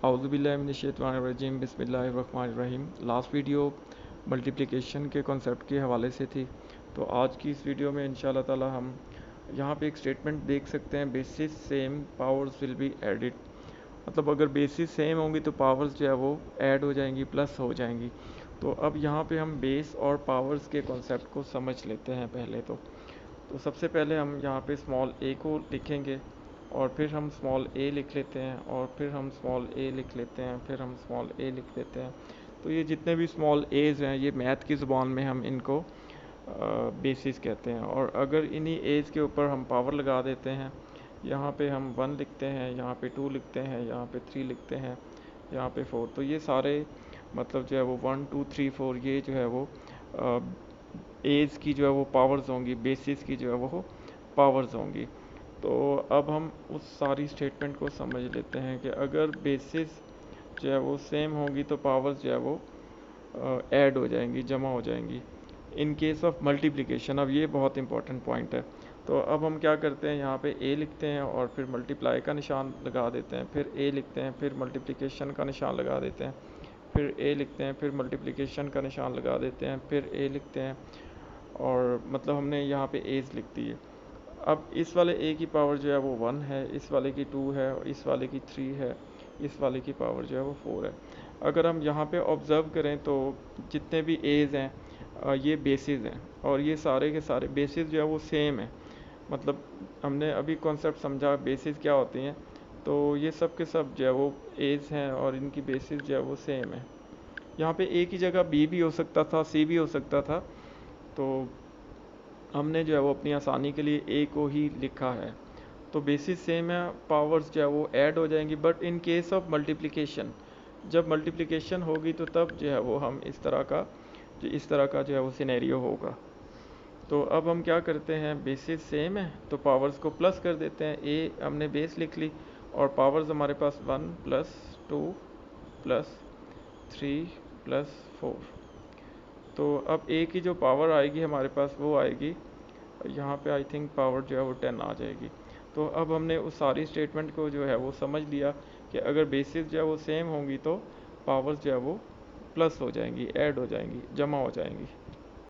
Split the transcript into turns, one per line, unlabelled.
औज़ुबिल्लाहिमिनश्शैतानिर्रजीम बिस्मिल्लाहिर्रहमानिर्रहीम। Last video multiplication के concept के हवाले से थी, तो आज की इस वीडियो में इंशाल्लाह ताला हम यहाँ पे एक स्टेटमेंट देख सकते हैं, basis same powers will be added. मतलब अगर बेसिस सेम होंगी तो पावर्स जो है वो ऐड हो जाएंगी, प्लस हो जाएंगी। तो अब यहाँ पे हम बेस और पावर्स के कॉन्सेप्ट को समझ लेते हैं पहले तो सबसे पहले हम यहाँ पे स्मॉल ए को लिखेंगे और फिर हम स्मॉल ए लिख लेते हैं और फिर हम स्मॉल ए लिख लेते हैं, फिर हम स्मॉल ए लिख लेते हैं। तो ये जितने भी स्मॉल एज हैं, ये मैथ की ज़ुबान में हम इनको बेसिस कहते हैं। और अगर इन्हीं एज के ऊपर हम पावर लगा देते हैं, यहाँ पे हम 1 लिखते हैं, यहाँ पे 2 लिखते हैं, यहाँ पे 3 लिखते हैं, यहाँ पे 4, तो ये सारे मतलब जो है वो 1 2 3 4 ये जो है वो एज की जो है वो पावर्स होंगी, बेसिस की जो है वो पावर्स होंगी। तो अब हम उस सारी स्टेटमेंट को समझ लेते हैं कि अगर बेसिस जो है वो सेम होंगी तो पावर्स जो है वो ऐड हो जाएंगी, जमा हो जाएंगी। इन केस ऑफ मल्टीप्लिकेशन, अब ये बहुत इंपॉर्टेंट पॉइंट है। तो अब हम क्या करते हैं, यहाँ पे ए लिखते हैं और फिर मल्टीप्लाई का निशान लगा देते हैं, फिर ए लिखते हैं, फिर मल्टीप्लिकेशन का निशान लगा देते हैं, फिर ए लिखते हैं, फिर मल्टीप्लिकेशन का निशान लगा देते हैं, फिर ए लिखते हैं, और मतलब हमने यहाँ पे एज लिख दी है। अब इस वाले ए की पावर जो है वो 1 है, इस वाले की 2 है, इस वाले की 3 है, इस वाले की पावर जो है वो 4 है। अगर हम यहाँ पे ऑब्ज़र्व करें तो जितने भी एज हैं ये बेसिस हैं, और ये सारे के सारे बेसिस जो है वो सेम है। मतलब हमने अभी कॉन्सेप्ट समझा बेसिस क्या होती हैं, तो ये सब के सब जो है वो एज हैं और इनकी बेसिस जो है वो सेम है। यहाँ पे ए की जगह बी भी हो सकता था, सी भी हो सकता था, तो हमने जो है वो अपनी आसानी के लिए ए को ही लिखा है। तो बेसिस सेम है, पावर्स जो है वो ऐड हो जाएंगी। But in case of multiplication, जब मल्टीप्लिकेशन होगी तो तब जो है वो हम इस तरह का जो है वो सिनेरियो होगा। तो अब हम क्या करते हैं, बेसिस सेम है तो पावर्स को प्लस कर देते हैं। ए हमने बेस लिख ली और पावर्स हमारे पास 1 प्लस 2 प्लस 3 प्लस 4। तो अब ए की जो पावर आएगी हमारे पास वो आएगी, यहाँ पे आई थिंक पावर जो है वो 10 आ जाएगी। तो अब हमने उस सारी स्टेटमेंट को जो है वो समझ लिया कि अगर बेसिस जो है वो सेम होंगी तो पावर्स जो है वो प्लस हो जाएंगी, ऐड हो जाएंगी, जमा हो जाएंगी।